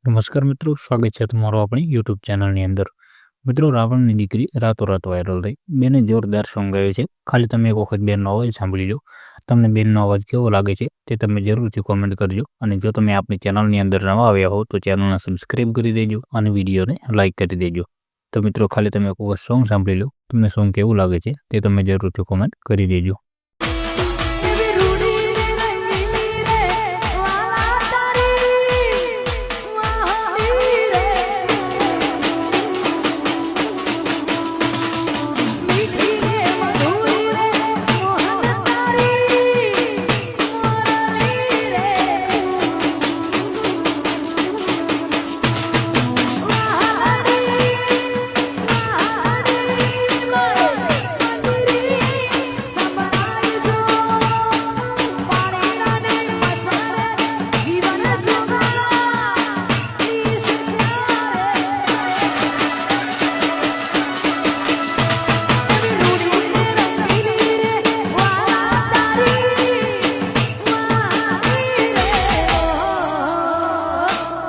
નમસ્કાર મિત્રો, સ્વાગત છે તમારું આપણી યુટ્યુબ ચેનલની અંદર. મિત્રો, રાવણની દીકરી રાતોરાત વાયરલ થઈ. બેને જોરદાર સોંગ ગાયું છે. ખાલી તમે એક વખત બેનનો અવાજ સાંભળી લો. તમને બેનનો અવાજ કેવો લાગે છે તે તમે જરૂરથી કોમેન્ટ કરજો. અને જો તમે આપણી ચેનલની અંદર નવા આવ્યા હો તો ચેનલને સબસ્ક્રાઈબ કરી દેજો અને વિડીયોને લાઇક કરી દેજો. તો મિત્રો, ખાલી તમે એક વખત સોંગ સાંભળી લો. તમને સોંગ કેવું લાગે છે તે તમે જરૂરથી કોમેન્ટ કરી દેજો.